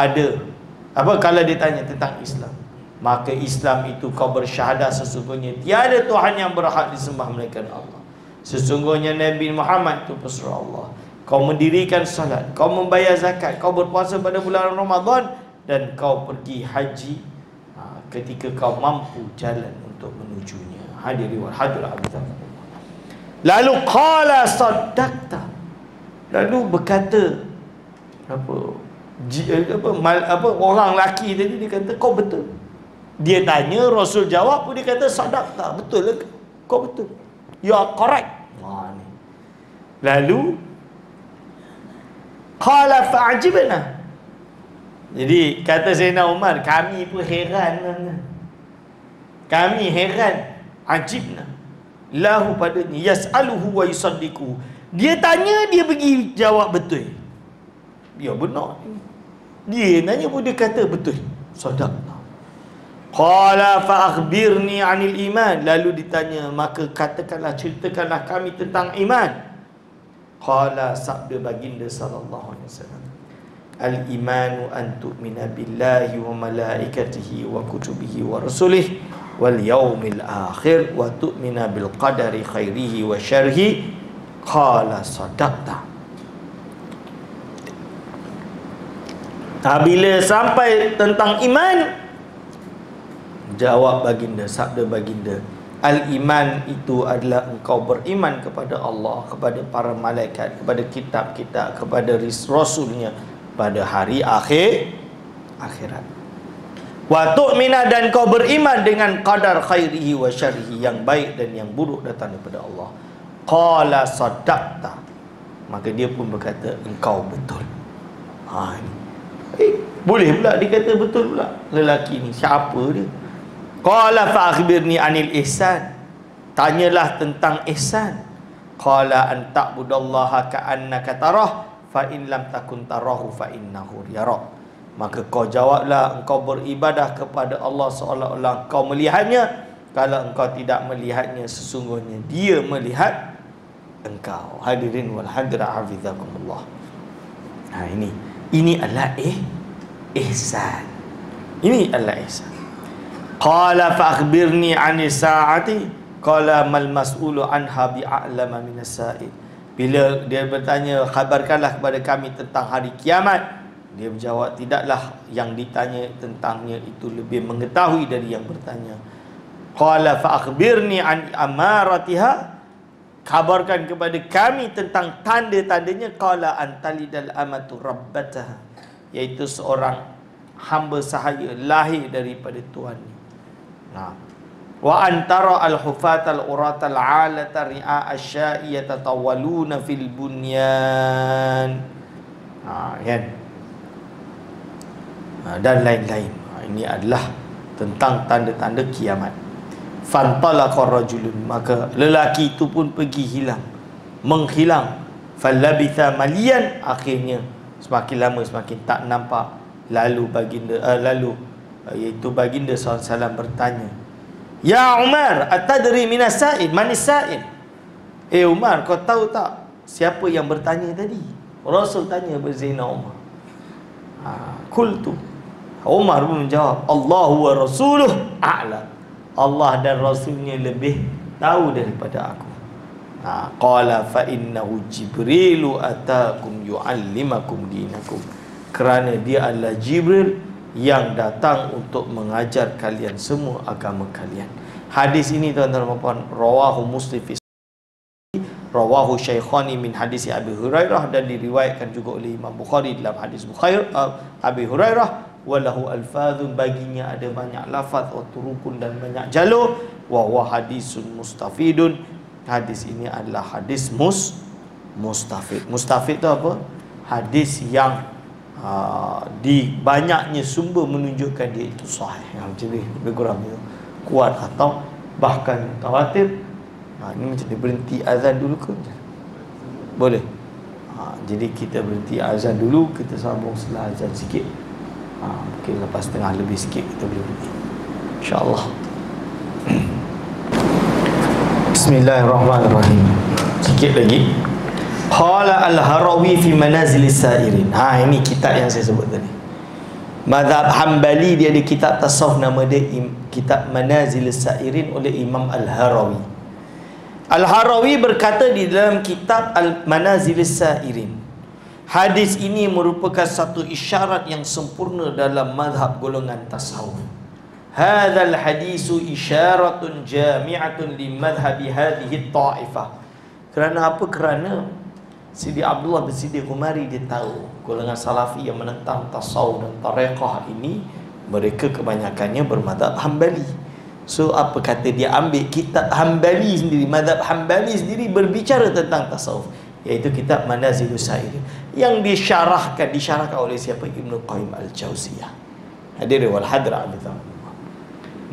Speaker 1: dia tanya tentang Islam, maka Islam itu kau bersyahadat sesungguhnya tiada Tuhan yang berhak disembah melainkan Allah, sesungguhnya Nabi Muhammad itu pesuruh Allah, kau mendirikan salat, kau membayar zakat, kau berpuasa pada bulan Ramadan, dan kau pergi haji ketika kau mampu jalan untuk menujunya. Hadirin wal hadirat. Lalu qala saddaqta, lalu berkata orang lelaki tadi, dia kata kau betul. Dia tanya, Rasul jawab, dia kata saddaqta, betul ke? Kau betul, you are correct. Lalu qala fa'ajibna, jadi kata Sayyidina Umar, kami pun heran. Kami heran, ajibna lahu padanya, yas'aluhu wa yusaddiqu, dia tanya, dia pergi jawab betul. Ya benar. Dia nanya pun dia kata betul, sadaqna. Qala fa akhbirni 'anil iman, lalu ditanya, maka katakanlah, ceritakanlah kami tentang iman. Qala, sabda baginda sallallahu alaihi wasallam, Al-imanu an tu'mina billahi wa malaikatihi wa kutubihi wa rasulih wal yaumil akhir wa tu'mina bil qadari khairihi wa syarhi. Qala sadaqta. Bila sampai tentang iman, jawab baginda, sabda baginda, al-iman itu adalah engkau beriman kepada Allah, kepada para malaikat, kepada kitab-kitab, kepada rasulnya, pada hari akhirat. Wa tu'mina, dan kau beriman dengan qadar khairihi wa syarrihi, yang baik dan yang buruk datang daripada Allah. Qala sadaqta, maka dia pun berkata engkau betul. Boleh pula dikata betul pula lelaki ni. Siapa dia? Qala fa akhbirni anil ihsan, tanyalah tentang ihsan. Qala an ta'budallaha ka'annaka tarah fa in lam takun tarahu fa innahu yarak. Maka kau jawablah, engkau beribadah kepada Allah seolah-olah kau melihatnya. Kalau engkau tidak melihatnya, sesungguhnya dia melihat engkau. Hadirin wal hadirat hafizakumullah. Ini adalah ihsan. Ini adalah ihsan. Qala fa akhbirni 'ani sa'ati. Qala mal mas'ulu anha bi'a'lama minas sa'il. Bila dia bertanya, khabarkanlah kepada kami tentang hari kiamat, dia berjawab, tidaklah yang ditanya tentangnya itu lebih mengetahui dari yang bertanya. Qala fa akhbirni 'an amaratiha. Khabarkan kepada kami tentang tanda-tandanya. Qala antalidal amatu rabbataha, iaitu seorang hamba sahaya lahir daripada tuannya. Wa antara al-hufat al-urat al-alata ri'a asya'i yatatawaluna fil bunyan. Kan? Dan lain-lain. Ini adalah tentang tanda-tanda kiamat. Fantalaqa rajulun, maka lelaki itu pun pergi menghilang. Falabitha malian, akhirnya semakin lama semakin tak nampak. Lalu iaitu baginda SAW bertanya, Ya Umar, atadri minas sa'il, manis sa'il? Umar, kau tahu tak siapa yang bertanya tadi? Rasul tanya berzina Umar. Qultu, Umar pun menjawab, Allahu wa rasuluh a'lam. Allah dan Rasulnya lebih tahu daripada aku. Qala fa innahu Jibrilu atakum yu'allimakum dinakum. Kerana dia adalah Jibril yang datang untuk mengajar kalian semua agama kalian. Hadis ini tuan-tuan dan puan, rawahu Muslim fi rawahu Syaikhani min hadis Abi Hurairah, dan diriwayatkan juga oleh Imam Bukhari dalam hadis Abi Hurairah. Walahu alfadhun, baginya ada banyak lafaz, wa turukun, dan banyak jalur. Wa huwa hadisun mustafidun, hadis ini adalah hadis mustafid. Mustafid itu apa? Hadis yang di banyaknya sumber menunjukkan dia itu sahih. Jadi lebih kurang itu kuat atau bahkan mutawatir. Ini macam dia berhenti azan dulu ke? Boleh. Jadi kita berhenti azan dulu, kita sambung setelah azan sikit. Mungkin lepas tengah lebih sikit kita boleh berhenti, InsyaAllah. Bismillahirrahmanirrahim. Sikit lagi. Qala al-Harawi fi manazilis sa'irin. Ini kitab yang saya sebut tadi. Mazhab Hanbali, dia ada kitab tasawuf, nama dia kitab Manazilis Sa'irin oleh Imam Al-Harawi. Al-Harawi berkata di dalam kitab Al-Manazilis Sa'irin, hadis ini merupakan satu isyarat yang sempurna dalam mazhab golongan tasawuf. Hadzal hadisu isyaratun jami'atun li madhhabi hadhihi ta'ifah. Kerana apa? Kerana Sidi Abdullah bin Siddiq Umari, dia tahu golongan Salafi yang menentang tasawuf dan tariqah ini, mereka kebanyakannya bermadzhab Hanbali. So apa kata dia? Ambil kitab Hanbali sendiri, mazhab Hanbali sendiri berbicara tentang tasawuf, iaitu kitab Manazilus Sa'irin, yang disyarahkan oleh siapa? Ibnu Qayyim Al-Jauziyah. Hadir wal hadra abidhamullah.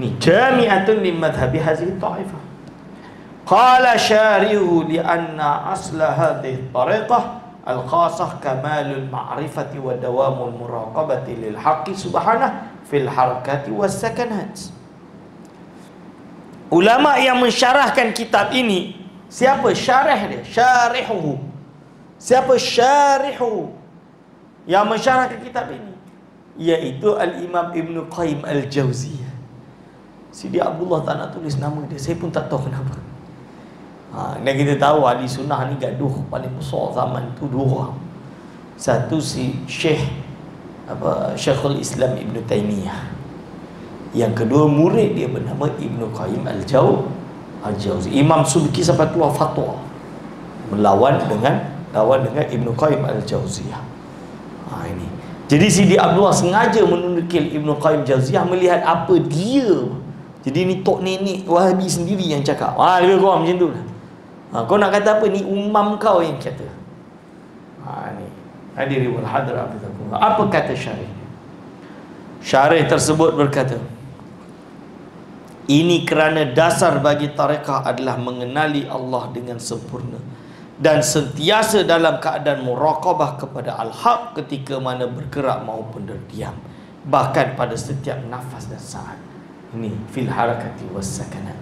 Speaker 1: Ni jami'atun li madhhabi hadhihi ta'ifah. Qala syarihu li anna asla hadhihi tariqah al-khasah kamalul ma'rifati wa dawamul muraqabati lil haqqi subhanah fil harakati was sakanat. Ulama yang mensyarahkan kitab ini, siapa syarih dia? Syarihuhu. Siapa syarihuhu? yang mensyarahkan kitab ini, iaitu Al-Imam Ibn Qayyim Al-Jauziyah. Sidi Abdullah tak nak tulis nama dia, saya pun tak tahu kenapa. Dan kita tahu ahli sunnah ni gaduh paling besar zaman tu dua orang. Satu si Syekhul Islam Ibn Taymiyah. Yang kedua murid dia bernama Ibn Qayyim Al-Jauzi. Imam Subki sampai keluar fatwa melawan dengan Ibn Qayyim Al-Jauziyah. Ini. Jadi Sidi Abdullah sengaja menukil Ibn Qayyim Al-Jauziyah melihat apa dia. Jadi ni tok nenek Wahabi sendiri yang cakap. Lebih kurang macam tu lah. Kau nak kata apa? Ni umam kau yang kata. Ni. Hadirin wal hadirat. Apa kata syarih? Syarih tersebut berkata, ini kerana dasar bagi tarekah adalah mengenali Allah dengan sempurna dan sentiasa dalam keadaan muraqabah kepada al-haq ketika mana bergerak maupun berdiam, bahkan pada setiap nafas dan saat. Ini fil harakati was sakanat.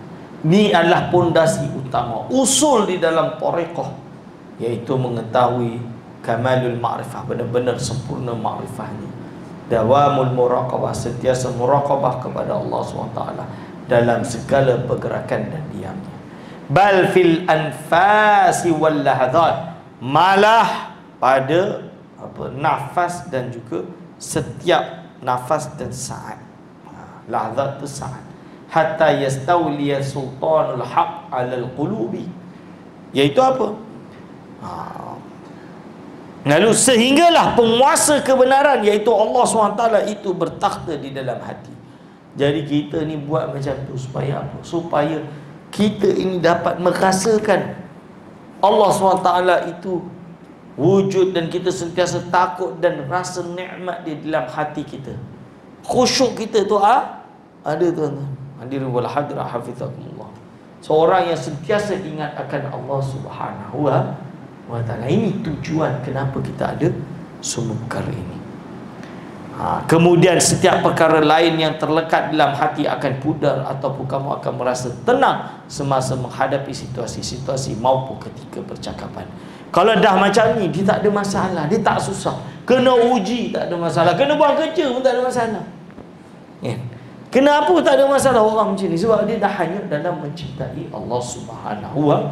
Speaker 1: Ini adalah pondasi utama, usul di dalam tarekah, iaitu mengetahui kamalul ma'rifah, benar-benar sempurna ma'rifahnya. Dawamul muraqabah, sentiasa muraqabah kepada Allah SWT dalam segala pergerakan dan diamnya. Bal fil anfasi wal lahadzat, malah pada nafas dan juga setiap nafas dan saat. Lahadzat itu saat. Hatta yastawliya sultanul haq 'alal qulubi, iaitu apa? Lalu sehinggalah penguasa kebenaran, iaitu Allah SWT itu bertakhta di dalam hati. Jadi kita ni buat macam tu supaya apa? Supaya kita ini dapat merasakan Allah SWT itu wujud, dan kita sentiasa takut dan rasa nikmat di dalam hati kita. Khusyuk kita tu ada, tuan-tuan. Hadirin wal hadirat hafizakumullah. Seorang yang sentiasa ingat akan Allah Subhanahu wa ta'ala. Ini tujuan kenapa kita ada semua perkara ini. Kemudian setiap perkara lain yang terlekat dalam hati akan pudar, ataupun kamu akan merasa tenang semasa menghadapi situasi-situasi maupun ketika percakapan. Kalau dah macam ni, dia tak ada masalah, dia tak susah. Kena uji tak ada masalah, kena buang kerja pun tak ada masalah. Kenapa tak ada masalah orang macam ni? Sebab dia dah hanya dalam mencintai Allah Subhanahu wa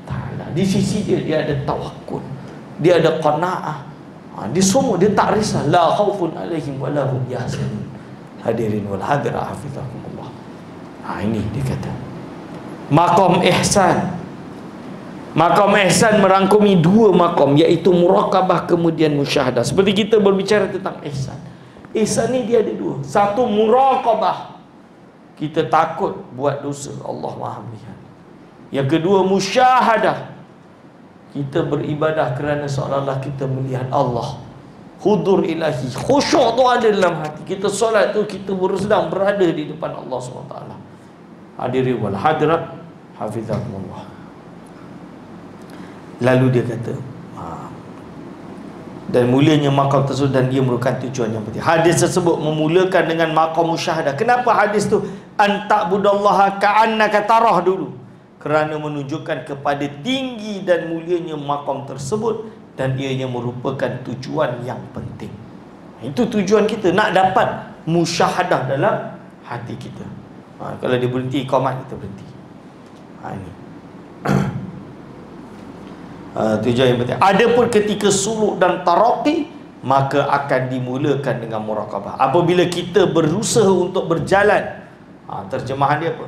Speaker 1: ta'ala. Di sisi dia, dia ada tawakkul, dia ada qanaah, dia semua, dia tak risau. La khaufun alaihim wa la hum yahzanun. Hadirin wal hadirat hafizakumullah. Ini dia kata maqam ihsan. Maqam ihsan merangkumi dua maqam, iaitu muraqabah kemudian musyahadah. Seperti kita berbicara tentang ihsan. Ihsan ni dia ada dua. Satu, muraqabah, kita takut buat dosa, Allah Maha melihat. Yang kedua, musyahadah, kita beribadah kerana seolah-olah kita melihat Allah. Hudur ilahi, khusyuk tu ada dalam hati. Kita solat tu kita sedang berada di depan Allah SWT. Hadirin wal hadirat hafizakumullah. Lalu dia kata, dan mulianya maqam tersebut, dan dia merupakan tujuan yang penting. Hadis tersebut memulakan dengan maqam musyahadah. Kenapa hadis tu anta'budallaha ka'annaka tarah dulu? Kerana menunjukkan kepada tinggi dan mulianya maqam tersebut, dan ianya merupakan tujuan yang penting. Itu tujuan kita, nak dapat musyahadah dalam hati kita. Kalau dia berhenti iqamat, kita berhenti. Ini tujuan yang penting. Adapun ketika suluk dan taraqi, maka akan dimulakan dengan muraqabah. Apabila kita berusaha untuk berjalan, terjemahan dia apa?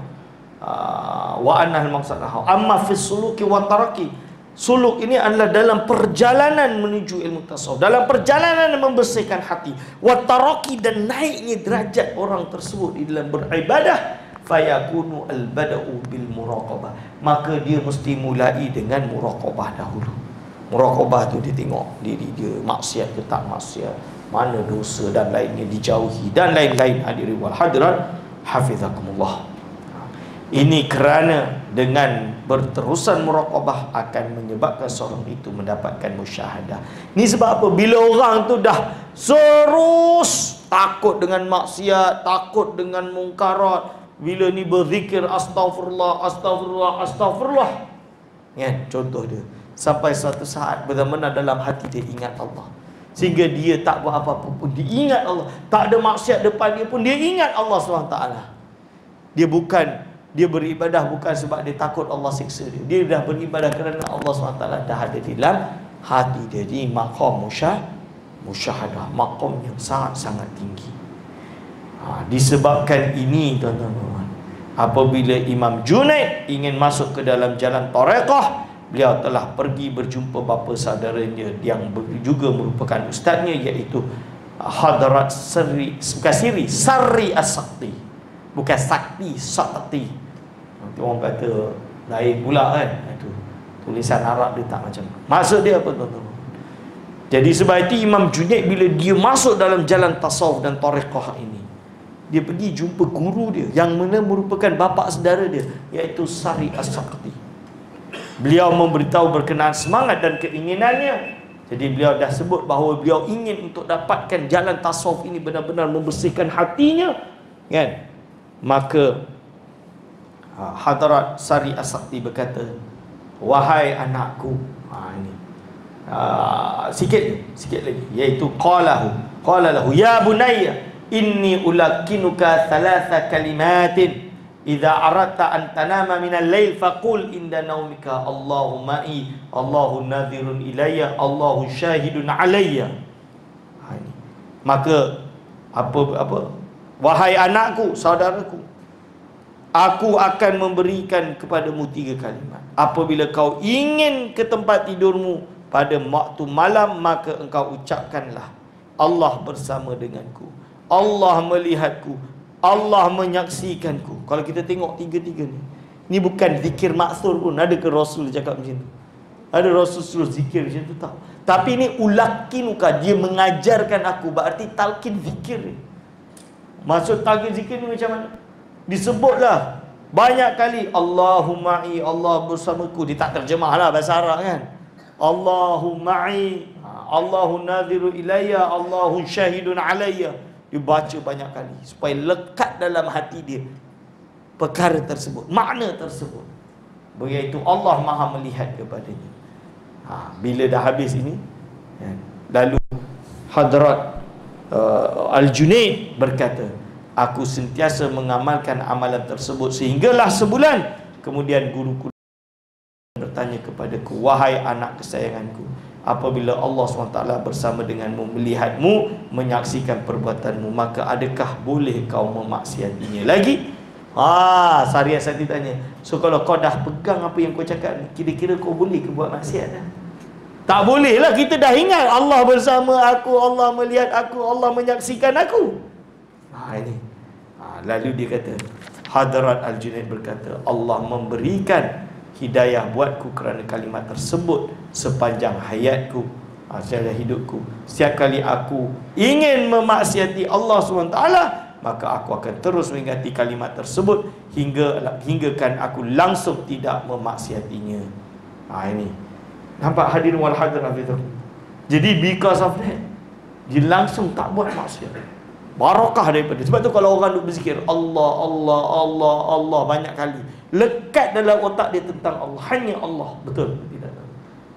Speaker 1: Wa annal maqsadah amma fi suluki wa taraqi. Suluk ini adalah dalam perjalanan menuju ilmu tasawuf, dalam perjalanan membersihkan hati. Wa taraqi, dan naiknya derajat orang tersebut di dalam beribadah. Fayakunu al-bada'u bil muraqabah, maka dia mesti mulai dengan muraqabah dahulu. Muraqabah tu dia tengok diri dia, maksiat ke tak maksiat, mana dosa dan lainnya dijauhi, dan lain-lain. Hadirin wal hadirat hafizakumullah. Ini kerana dengan berterusan muraqabah akan menyebabkan seorang itu mendapatkan musyahadah. Ini sebab apa? Bila orang tu dah terus takut dengan maksiat, takut dengan mungkarat, bila ni berzikir astaghfirullah, astaghfirullah, astaghfirullah, contoh dia, sampai suatu saat benar-benar dalam hati dia ingat Allah, sehingga dia tak buat apa-apa pun dia ingat Allah, tak ada maksiat depan dia pun dia ingat Allah SWT. Dia beribadah bukan sebab dia takut Allah siksa dia. Dia dah beribadah kerana Allah SWT dah ada di dalam hati dia. Jadi maqam musyahadah, maqam yang sangat-sangat tinggi. Disebabkan ini tuan-tuan, apabila Imam Junaid ingin masuk ke dalam jalan tareqah, beliau telah pergi berjumpa bapa saudaranya yang juga merupakan ustaznya, iaitu Hadrat Sari As-Sakti. Bukan Sakti, Sakti. Nanti orang kata lain pula kan. Itu tulisan Arab dia tak macam. Maksud dia apa tuan-tuan? Jadi sebab itu Imam Junaid bila dia masuk dalam jalan tasawuf dan tareqah ini, dia pergi jumpa guru dia yang mana merupakan bapa saudara dia, iaitu Sari As-Sakti. Beliau memberitahu berkenaan semangat dan keinginannya. Jadi beliau dah sebut bahawa beliau ingin untuk dapatkan jalan tasawuf ini benar-benar membersihkan hatinya, kan? Maka Hadrat Sari As-Sakti berkata, wahai anakku, ini sikit lagi, iaitu qala lahu ya bunayya inni ulakinuka thalatha kalimatin idza aradta an tanama min al-lail faqul inda naumika Allahumma Allahu nadhirun ilayya Allahu syahidun alayya. Maka apa wahai anakku, saudaraku, aku akan memberikan kepadamu 3 kalimat. Apabila kau ingin ke tempat tidurmu pada waktu malam, maka engkau ucapkanlah, Allah bersama denganku, Allah melihatku, Allah menyaksikanku. Kalau kita tengok 3 ni bukan zikir maksur pun. Ada ke Rasul cakap macam tu? Ada Rasul suruh zikir macam tu? Tak. Tapi ni ulakinuka, dia mengajarkan aku. Berarti talqin zikir ni. Maksud talqin zikir ni macam mana? Disebutlah banyak kali Allahumma'i, Allah bersamaku. Dia tak terjemah lah bahasa Arab kan. Allahumma'i, Allahu nadhiru ilayya, Allahu syahidun alayya. Dibaca banyak kali supaya lekat dalam hati dia perkara tersebut, makna tersebut, iaitu Allah Maha melihat kepadanya. Bila dah habis ini, lalu Hadrat Al-Junaid berkata, aku sentiasa mengamalkan amalan tersebut sehinggalah sebulan. Kemudian guruku bertanya kepadaku, wahai anak kesayanganku, apabila Allah SWT bersama denganmu, melihatmu, menyaksikan perbuatanmu, maka adakah boleh kau memaksiatinya lagi? Sari As-Sakti tanya, so kalau kau dah pegang apa yang kau cakap ni, kira-kira kau boleh ke buat maksiat dah? Tak boleh lah, kita dah ingat Allah bersama aku, Allah melihat aku, Allah menyaksikan aku. Ini. Lalu dia kata, Hadrat Al-Junaid berkata, Allah memberikan hidayah buatku kerana kalimat tersebut sepanjang hayatku, sepanjang hidupku. Setiap kali aku ingin memaksiati Allah SWT, maka aku akan terus mengingati kalimat tersebut hinggakan aku langsung tidak memaksiatinya. Ini nampak hadirin wal hadirat. Jadi because of that, dia langsung tak buat maksiat. Barakah daripada. Sebab tu kalau orang duk berzikir Allah, Allah, Allah, Allah banyak kali, lekat dalam otak dia tentang Allah, hanya Allah. Betul tidak?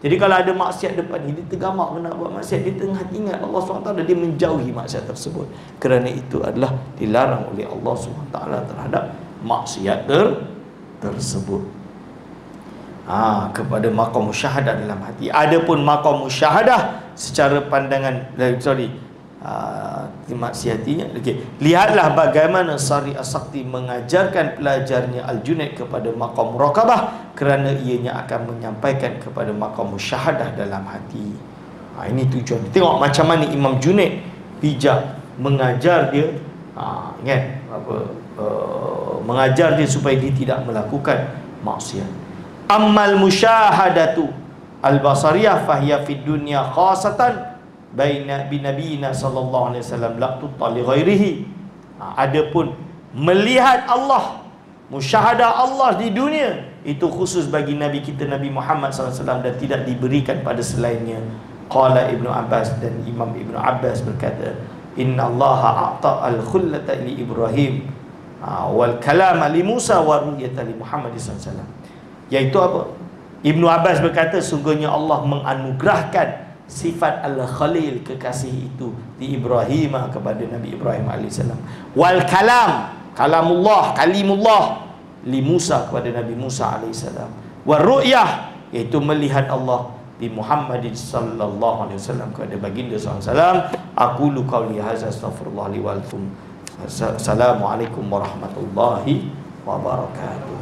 Speaker 1: Jadi kalau ada maksiat depan ni, dia tergamak nak buat maksiat, dia tengah ingat Allah SWT, dia menjauhi maksiat tersebut. Kerana itu adalah dilarang oleh Allah SWT terhadap maksiat tersebut. Kepada maqam musyahadah dalam hati. Adapun maqam musyahadah secara pandangan, maksiatinya. Lihatlah bagaimana Sari As-Sakti mengajarkan pelajarnya Al-Junaid kepada maqam muraqabah, kerana ianya akan menyampaikan kepada maqam musyahadah dalam hati. Ini tujuan. Tengok macam mana Imam Junaid bijak mengajar dia, mengajar dia supaya dia tidak melakukan maksiat. Ammal musyahadatu al-basariyah fahiya fid dunya khasatan baina binabiyina sallallahu alaihi wasallam la tutali ghairihi. Adapun melihat Allah, musyahadah Allah di dunia, itu khusus bagi Nabi kita Nabi Muhammad SAW dan tidak diberikan pada selainnya. Qala Ibnu Abbas, dan Imam Ibnu Abbas berkata, Inna Allah a'ta al-khullata li Ibrahim wal kalama li Musa wa ru'yata li Muhammad SAW. Iaitu apa? Ibnu Abbas berkata, sungguhnya Allah menganugerahkan sifat Al-Khalil, kekasih itu, di Ibrahim, kepada Nabi Ibrahim AS. Wal kalam, kalamullah, kalimullah, li Musa, kepada Nabi Musa AS. Wal ru'yah, iaitu melihat Allah, di Muhammadin sallallahu alaihi wasallam, kepada baginda SAW. Aqulu qawli hadza astaghfirullah li wa lakum. Assalamualaikum warahmatullahi wabarakatuh.